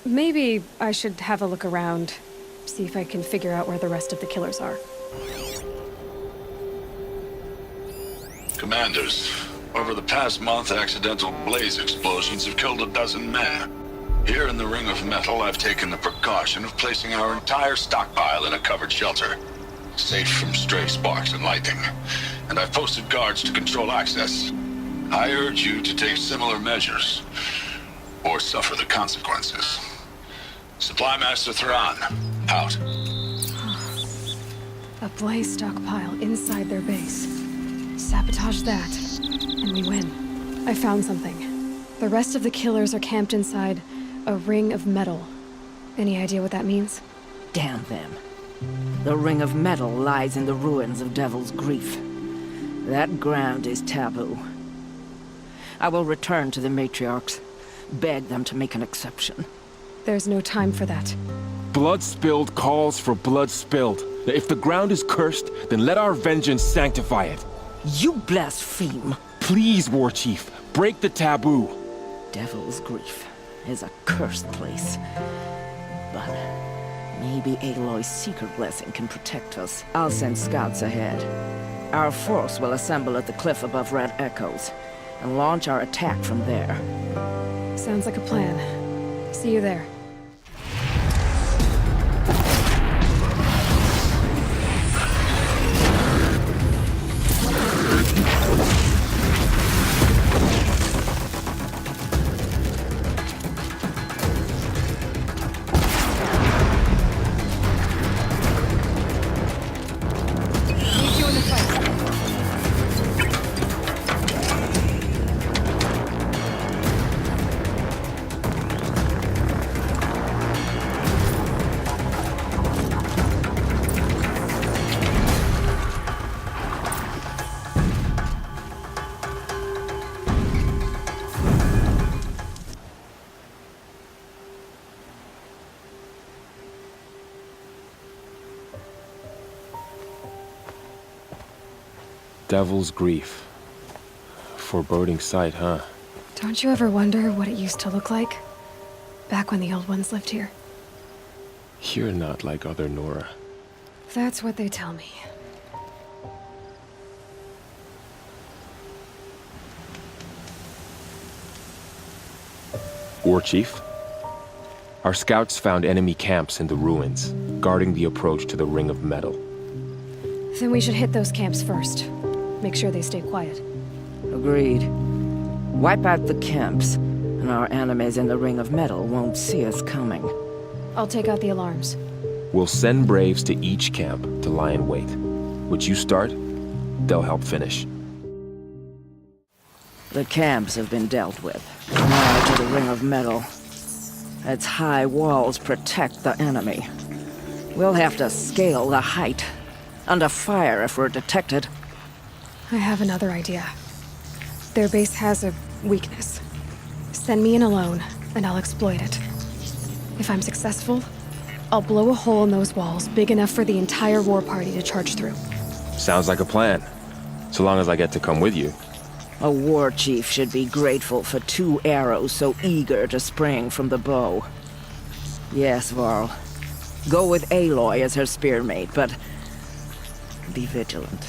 Maybe I should have a look around, see if I can figure out where the rest of the killers are. Commanders, over the past month, accidental blaze explosions have killed 12 men. Here in the Ring of Metal, I've taken the precaution of placing our entire stockpile in a covered shelter, safe from stray sparks and lightning. And I've posted guards to control access. I urge you to take similar measures, or suffer the consequences. Supply Master Thran, out. A blaze stockpile inside their base. Sabotage that, and we win. I found something. The rest of the killers are camped inside a ring of metal. Any idea what that means? Damn them. The Ring of Metal lies in the ruins of Devil's Grief. That ground is taboo. I will return to the matriarchs, beg them to make an exception. There's no time for that. Blood spilled calls for blood spilled. If the ground is cursed, then let our vengeance sanctify it. You blaspheme! Please, War Chief, break the taboo. Devil's Grief is a cursed place. But maybe Aloy's secret blessing can protect us. I'll send scouts ahead. Our force will assemble at the cliff above Red Echoes, and launch our attack from there. Sounds like a plan. See you there. Devil's Grief. Foreboding sight, huh? Don't you ever wonder what it used to look like? Back when the old ones lived here. You're not like other Nora. That's what they tell me. War Chief? Our scouts found enemy camps in the ruins, guarding the approach to the Ring of Metal. Then we should hit those camps first. Make sure they stay quiet. Agreed. Wipe out the camps, and our enemies in the Ring of Metal won't see us coming. I'll take out the alarms. We'll send Braves to each camp to lie in wait. Which you start, they'll help finish. The camps have been dealt with. Now to the Ring of Metal. Its high walls protect the enemy. We'll have to scale the height. Under fire if we're detected. I have another idea. Their base has a weakness. Send me in alone, and I'll exploit it. If I'm successful, I'll blow a hole in those walls big enough for the entire war party to charge through. Sounds like a plan. So long as I get to come with you. A war chief should be grateful for 2 arrows so eager to spring from the bow. Yes, Varl. Go with Aloy as her spearmate, but be vigilant.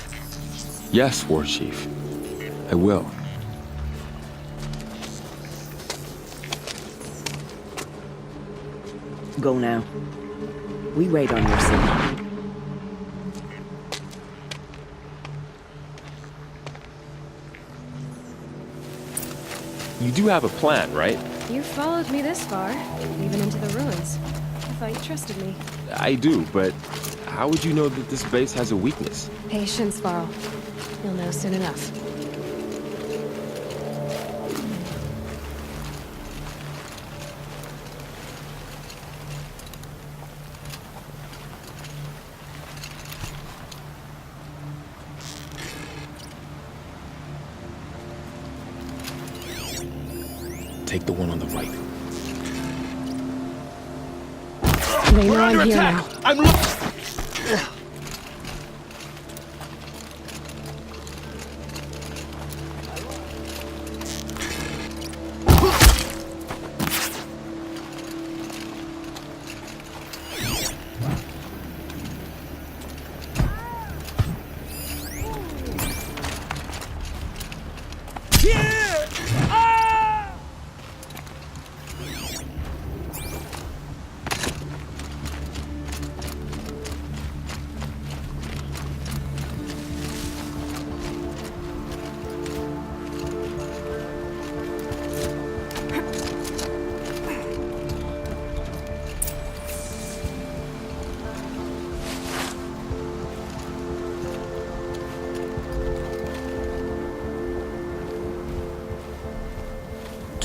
Yes, War Chief. I will. Go now. We wait on your signal. You do have a plan, right? You followed me this far, even into the ruins. I thought you trusted me. I do, but how would you know that this base has a weakness? Patience, Varl. You'll know soon enough. Take the one on the right. They know I'm here now. I'm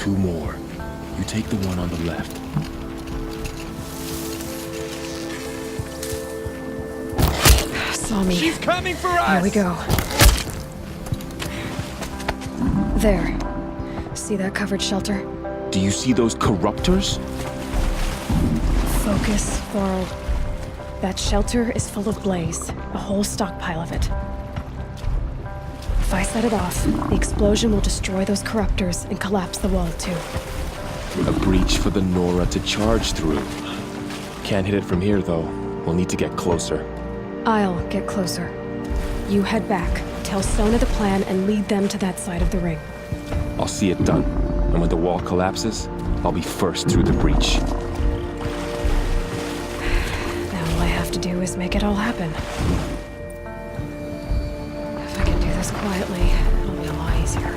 2 more. You take the one on the left. Saw me. She's coming for us! Here we go. There. See that covered shelter? Do you see those corruptors? Focus, Varl. That shelter is full of blaze. A whole stockpile of it. If I set it off, the explosion will destroy those corruptors and collapse the wall too. A breach for the Nora to charge through. Can't hit it from here, though. We'll need to get closer. I'll get closer. You head back, tell Sona the plan, and lead them to that side of the ring. I'll see it done. And when the wall collapses, I'll be first through the breach. Now all I have to do is make it all happen. If I can do this quietly, it'll be a lot easier.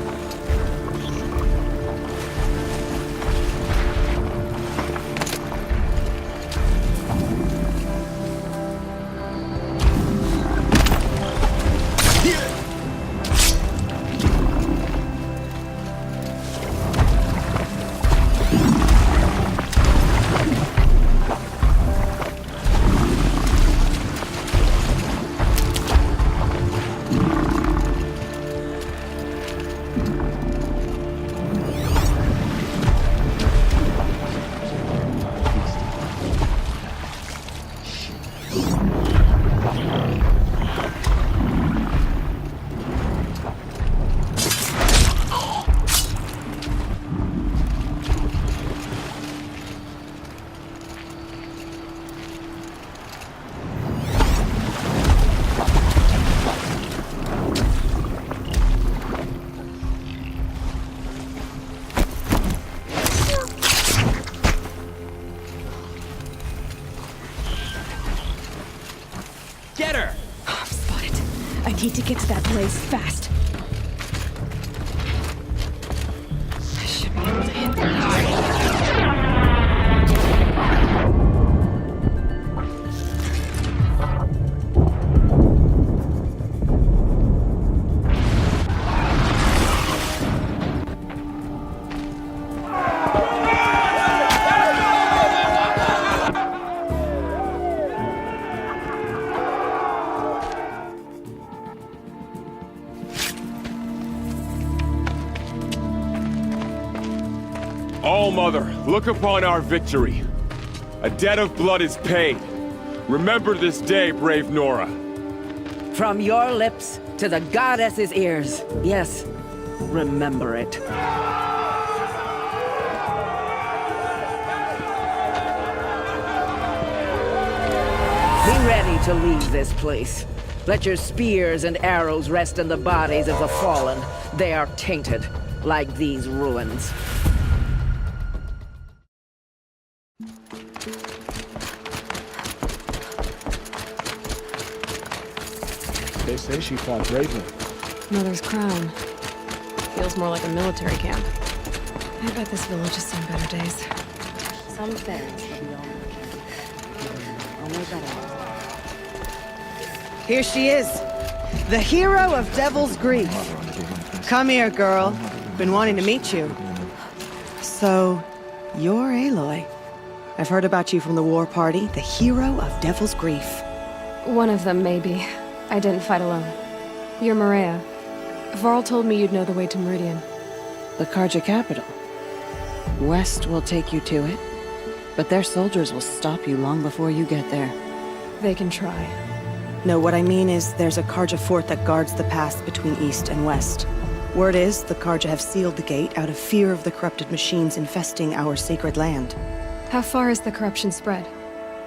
Get her! I'm spotted. I need to get to that blaze fast. I should be able to hit them. All Mother, look upon our victory. A debt of blood is paid. Remember this day, brave Nora. From your lips to the goddess's ears. Yes, remember it. Be ready to leave this place. Let your spears and arrows rest in the bodies of the fallen. They are tainted, like these ruins. They say she fought bravely. Mother's crown. Feels more like a military camp. I bet this village has seen better days. Some things only better. Here she is, the hero of Devil's Grief. Come here, girl. Been wanting to meet you. So, you're Aloy. I've heard about you from the war party, the hero of Devil's Grief. One of them, maybe. I didn't fight alone. You're Maria. Varl told me you'd know the way to Meridian. The Karja capital. West will take you to it, but their soldiers will stop you long before you get there. They can try. No, what I mean is there's a Karja fort that guards the pass between East and West. Word is, the Karja have sealed the gate out of fear of the corrupted machines infesting our sacred land. How far has the corruption spread?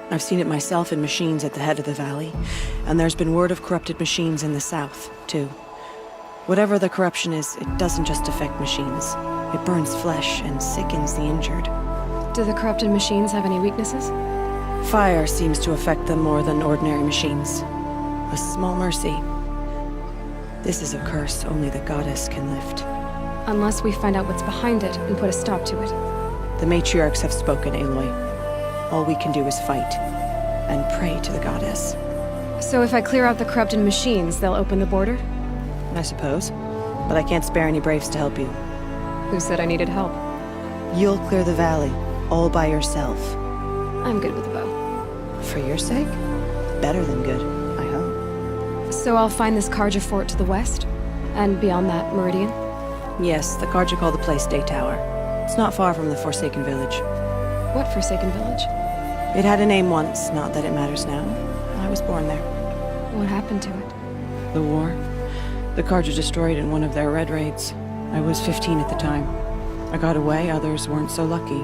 I've seen it myself in machines at the head of the valley, and there's been word of corrupted machines in the south, too. Whatever the corruption is, it doesn't just affect machines. It burns flesh and sickens the injured. Do the corrupted machines have any weaknesses? Fire seems to affect them more than ordinary machines. A small mercy. This is a curse only the goddess can lift. Unless we find out what's behind it and put a stop to it. The matriarchs have spoken, Aloy. All we can do is fight, and pray to the goddess. So if I clear out the corrupted machines, they'll open the border? I suppose. But I can't spare any braves to help you. Who said I needed help? You'll clear the valley, all by yourself. I'm good with a bow. For your sake? Better than good, I hope. So I'll find this Karja fort to the west? And beyond that, Meridian? Yes, the Karja call the place Day Tower. It's not far from the Forsaken Village. What Forsaken Village? It had a name once, not that it matters now. I was born there. What happened to it? The war. The Karja destroyed in one of their red raids. I was 15 at the time. I got away, others weren't so lucky.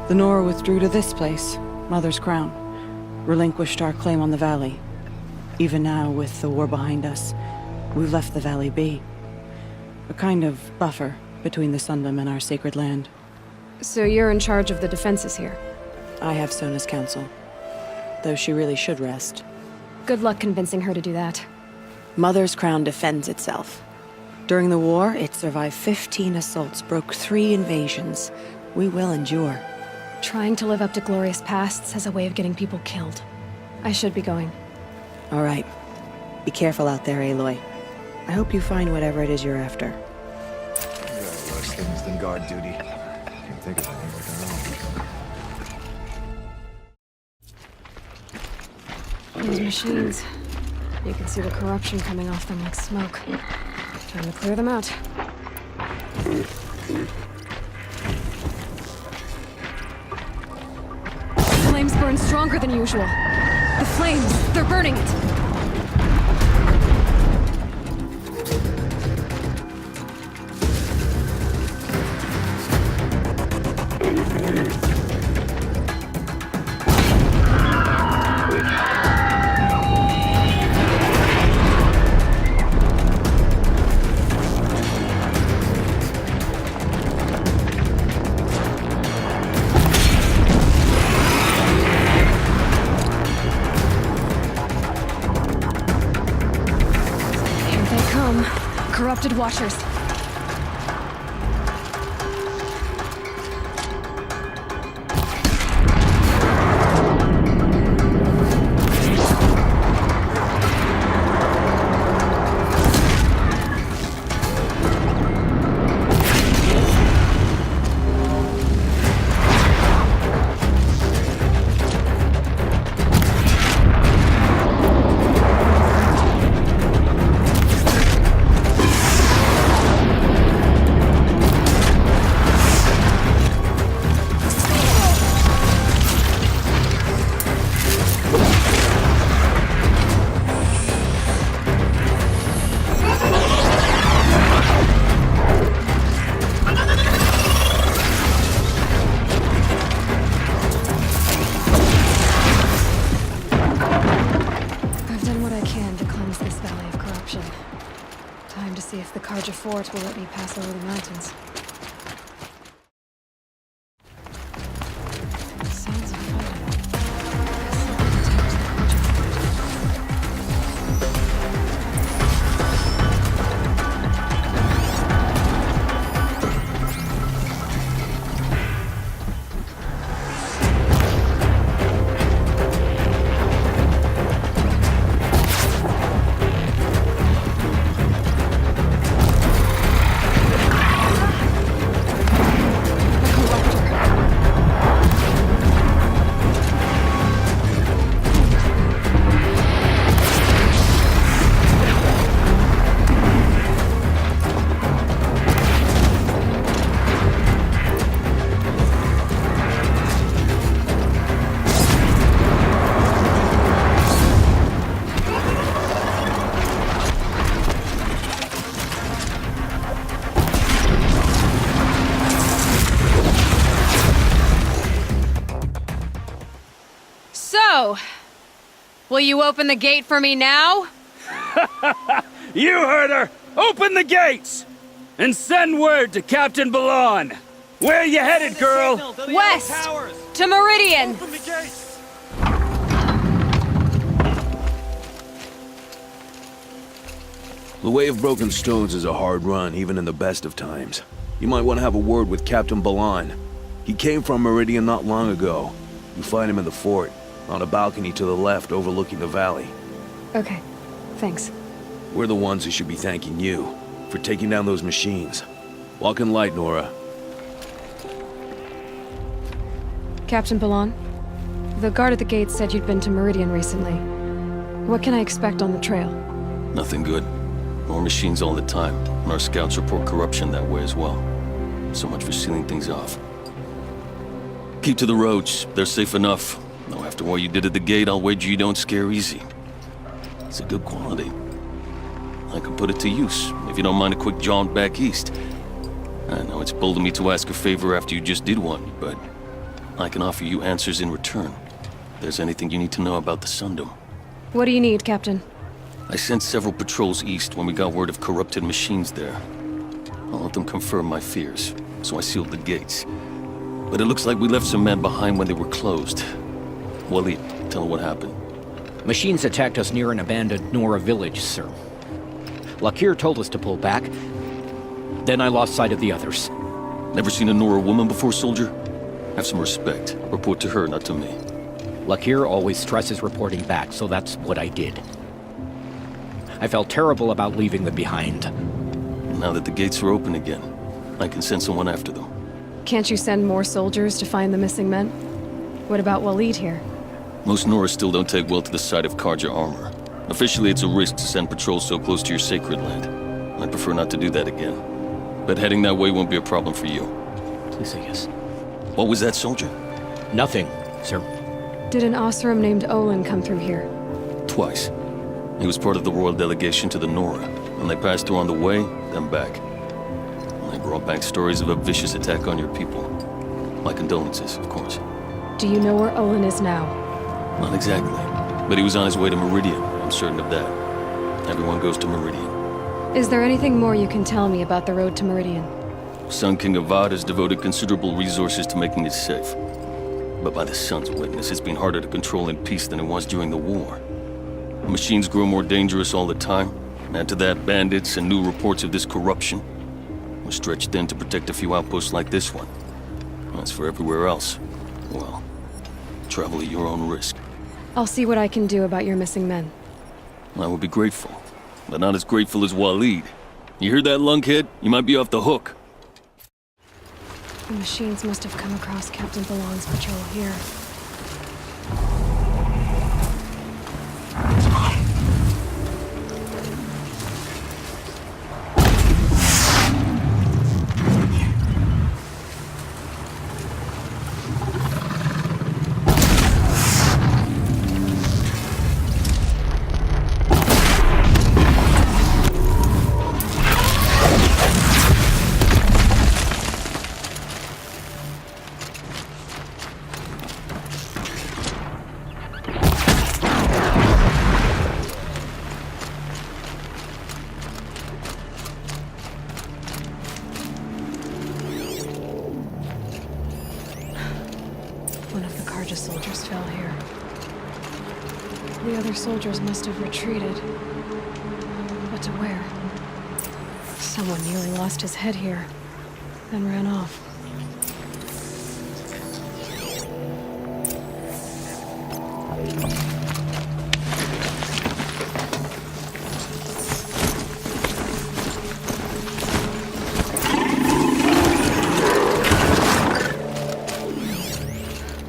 The Nora withdrew to this place, Mother's Crown. Relinquished our claim on the valley. Even now, with the war behind us, we've left the valley be. A kind of buffer between the Sundom and our sacred land. So you're in charge of the defenses here? I have Sona's counsel. Though she really should rest. Good luck convincing her to do that. Mother's Crown defends itself. During the war, it survived 15 assaults, broke 3 invasions. We will endure. Trying to live up to glorious pasts has a way of getting people killed. I should be going. All right. Be careful out there, Aloy. I hope you find whatever it is you're after. There are worse things than guard duty. Can't think of anything like These machines. You can see the corruption coming off them like smoke. Time to clear them out. The flames burn stronger than usual. The flames, they're burning it. Corrupted Watchers. Time to see if the Karja fort will let me pass over the mountains. Sounds of fighting. So, will you open the gate for me now? You heard her! Open the gates! And send word to Captain Balan! Where you headed, girl? West! To Meridian! The Way of Broken Stones is a hard run, even in the best of times. You might want to have a word with Captain Balan. He came from Meridian not long ago. You find him in the fort, on a balcony to the left overlooking the valley. Okay, thanks. We're the ones who should be thanking you for taking down those machines. Walk in light, Nora. Captain Balan? The guard at the gate said you'd been to Meridian recently. What can I expect on the trail? Nothing good. More machines all the time, and our scouts report corruption that way as well. So much for sealing things off. Keep to the roads. They're safe enough. Though after what you did at the gate, I'll wager you don't scare easy. It's a good quality. I could put it to use, if you don't mind a quick jaunt back east. I know it's bold of me to ask a favor after you just did one, but I can offer you answers in return. If there's anything you need to know about the Sundom. What do you need, Captain? I sent several patrols east when we got word of corrupted machines there. I'll let them confirm my fears, so I sealed the gates. But it looks like we left some men behind when they were closed. Waleed, tell them what happened. Machines attacked us near an abandoned Nora village, sir. Lakir told us to pull back. Then I lost sight of the others. Never seen a Nora woman before, soldier? Have some respect. Report to her, not to me. Lakir always stresses reporting back, so that's what I did. I felt terrible about leaving them behind. Now that the gates are open again, I can send someone after them. Can't you send more soldiers to find the missing men? What about Waleed here? Most Nora still don't take well to the sight of Karja armor. Officially, it's a risk to send patrols so close to your sacred land. I'd prefer not to do that again. But heading that way won't be a problem for you. Please say yes. What was that, soldier? Nothing, sir. Did an Oseram named Olin come through here? Twice. He was part of the royal delegation to the Nora, and they passed through on the way, then back. They brought back stories of a vicious attack on your people. My condolences, of course. Do you know where Olin is now? Not exactly, but he was on his way to Meridian, I'm certain of that. Everyone goes to Meridian. Is there anything more you can tell me about the road to Meridian? Sun King Avad has devoted considerable resources to making it safe. But by the Sun's witness, it's been harder to control in peace than it was during the war. The machines grow more dangerous all the time. Add to that bandits and new reports of this corruption. We're stretched thin to protect a few outposts like this one. As for everywhere else, well, travel at your own risk. I'll see what I can do about your missing men. I would be grateful, but not as grateful as Waleed. You hear that, lunkhead? You might be off the hook. The machines must have come across Captain Balan's patrol here. One of the Karja soldiers fell here. The other soldiers must have retreated. But to where? Someone nearly lost his head here, then ran off.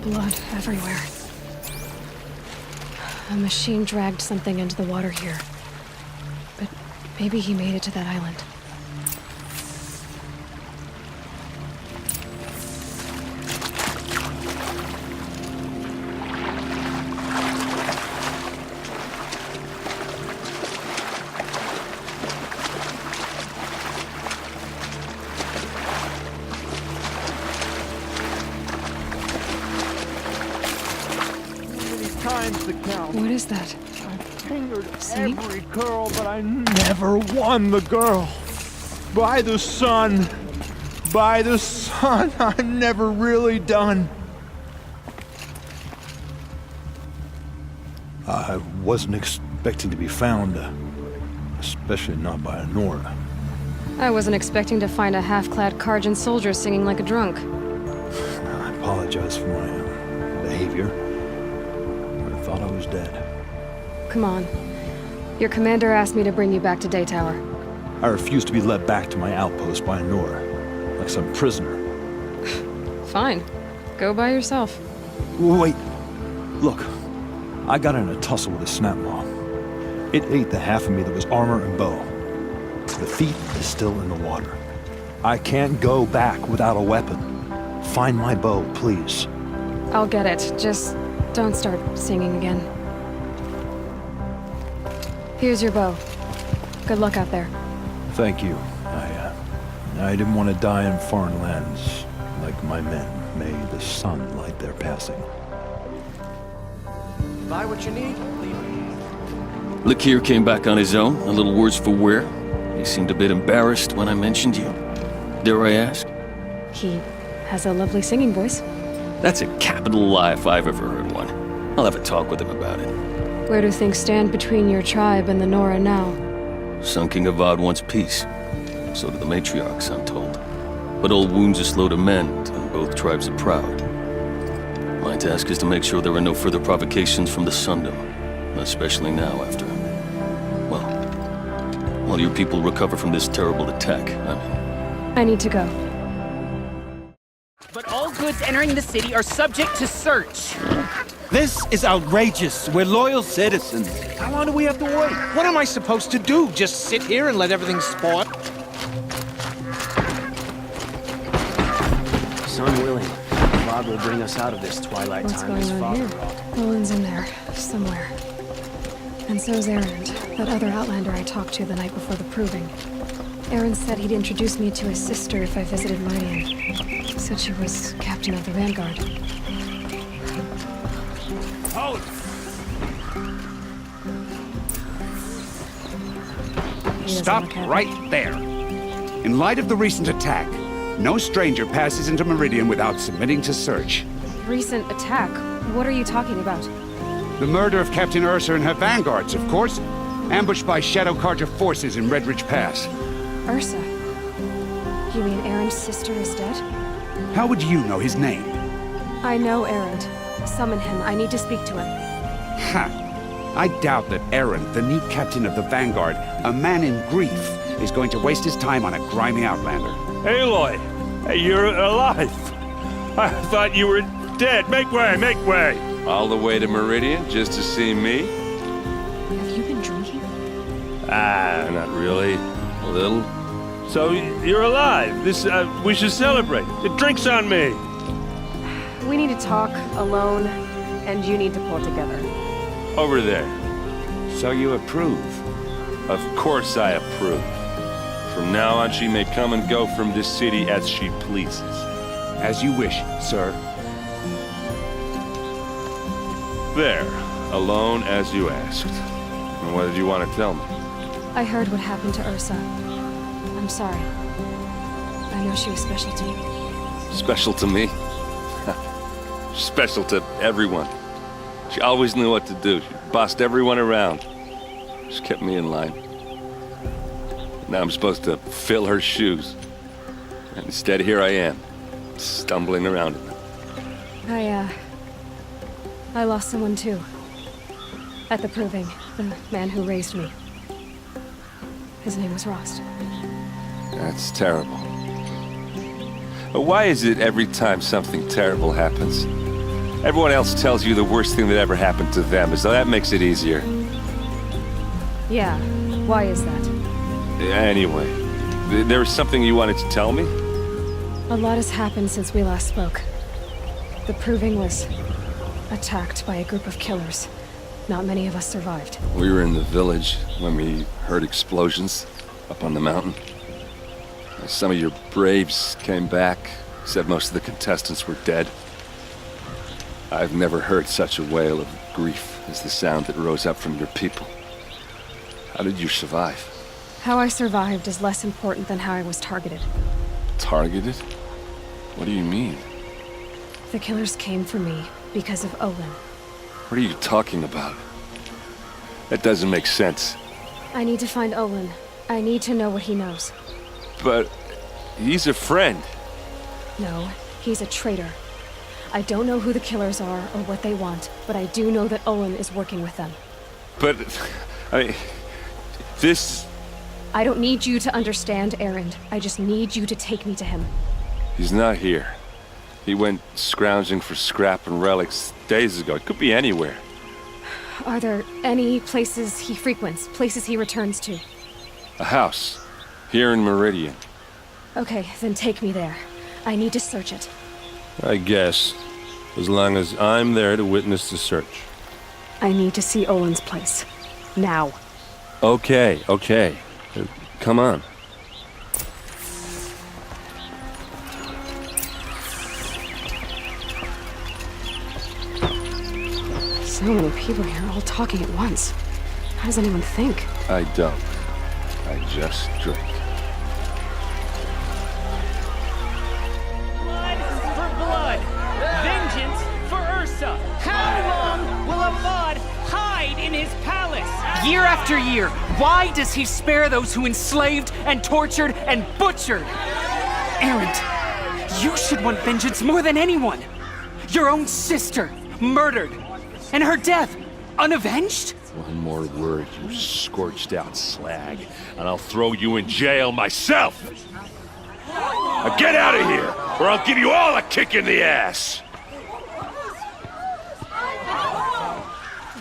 Blood everywhere. A machine dragged something into the water here. But maybe he made it to that island. What is that? I fingered See? every girl, but I never won the girl. By the sun. By the sun, I'm never really done. I wasn't expecting to be found, especially not by a Nora. I wasn't expecting to find a half-clad Karjan soldier singing like a drunk. I apologize for my behavior. I thought I was dead. Come on. Your commander asked me to bring you back to Day Tower. I refused to be led back to my outpost by a Nora, like some prisoner. Fine. Go by yourself. Wait. Look. I got in a tussle with a snapmaw. It ate the half of me that was armor and bow. The thief is still in the water. I can't go back without a weapon. Find my bow, please. I'll get it. Just don't start singing again. Here's your bow. Good luck out there. Thank you. I didn't want to die in foreign lands like my men. May the sun light their passing. Buy what you need, Lakir came back on his own, a little worse for wear. He seemed a bit embarrassed when I mentioned you. Dare I ask? He has a lovely singing voice. That's a capital lie if I've ever heard one. I'll have a talk with him about it. Where do things stand between your tribe and the Nora now? Sun King Avad wants peace. So do the matriarchs, I'm told. But old wounds are slow to mend, and both tribes are proud. My task is to make sure there are no further provocations from the Sundom. Especially now after... Well, your people recover from this terrible attack, I need to go. But all goods entering the city are subject to search. This is outrageous. We're loyal citizens. How long do we have to wait? What am I supposed to do? Just sit here and let everything spawn? Son willing, Bob will bring us out of this twilight What's time going as on father. here? Olin's in there, somewhere. And so's Erend, that other Outlander I talked to the night before the proving. Erend said he'd introduce me to his sister if I visited Meridian. Said she was captain of the Vanguard. Hold! Stop right there. In light of the recent attack, no stranger passes into Meridian without submitting to search. Recent attack? What are you talking about? The murder of Captain Ursa and her vanguards, of course. Ambushed by Shadow Carter forces in Red Ridge Pass. Ursa? You mean Erend's sister is dead? How would you know his name? I know Erend. Summon him. I need to speak to him. Ha! I doubt that Erend, the new captain of the Vanguard, a man in grief, is going to waste his time on a grimy Outlander. Aloy! Hey, you're alive! I thought you were dead. Make way, make way! All the way to Meridian just to see me? Have you been drinking? Not really. A little. So, you're alive. We should celebrate. The drink's on me. We need to talk alone, and you need to pull it together. Over there. So you approve? Of course I approve. From now on, she may come and go from this city as she pleases. As you wish, sir. There. Alone as you asked. And what did you want to tell me? I heard what happened to Ursa. I'm sorry. I know she was special to you. Special to me? Special to everyone. She always knew what to do. She bossed everyone around. She kept me in line. Now I'm supposed to fill her shoes. And instead, here I am, stumbling around in them. I lost someone too. At the proving, the man who raised me. His name was Rost. That's terrible. But why is it every time something terrible happens, everyone else tells you the worst thing that ever happened to them, as though that makes it easier? Yeah, why is that? Anyway, there was something you wanted to tell me? A lot has happened since we last spoke. The proving was attacked by a group of killers. Not many of us survived. We were in the village when we heard explosions up on the mountain. Some of your braves came back, said most of the contestants were dead. I've never heard such a wail of grief as the sound that rose up from your people. How did you survive? How I survived is less important than how I was targeted. Targeted? What do you mean? The killers came for me because of Olin. What are you talking about? That doesn't make sense. I need to find Olin. I need to know what he knows. But he's a friend. No, he's a traitor. I don't know who the killers are or what they want, but I do know that Olin is working with them. But, this... I don't need you to understand, Erend. I just need you to take me to him. He's not here. He went scrounging for scrap and relics days ago. It could be anywhere. Are there any places he frequents, places he returns to? A house. Here in Meridian. Okay, then take me there. I need to search it. I guess. As long as I'm there to witness the search. I need to see Olin's place. Now. Okay. Come on. So many people here, all talking at once. How does anyone think? I don't. I just drink. Blood for blood. Vengeance for Ursa. How long will Avad hide in his palace? Year after year, why does he spare those who enslaved and tortured and butchered? Erend, you should want vengeance more than anyone. Your own sister, murdered. And her death, unavenged? One more word, you scorched out slag, and I'll throw you in jail myself! Now get out of here, or I'll give you all a kick in the ass!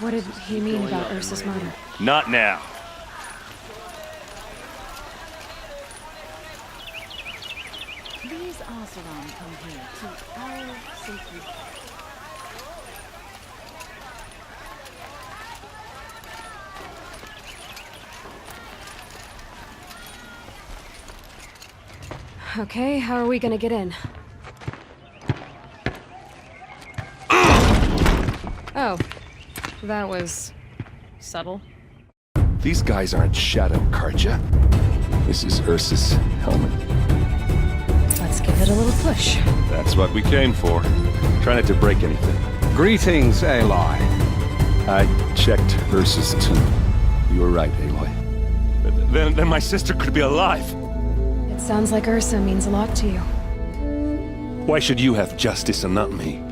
What did he mean about Ursa's murder? Not now. These Asaran come here to our sacred... Okay, how are we gonna get in? Oh, that was subtle. These guys aren't Shadow Karja. This is Ursa's helmet. Let's give it a little push. That's what we came for. Try not to break anything. Greetings, Aloy. I checked Ursa's tomb. You were right, Aloy. Then my sister could be alive. It sounds like Ursa means a lot to you. Why should you have justice and not me?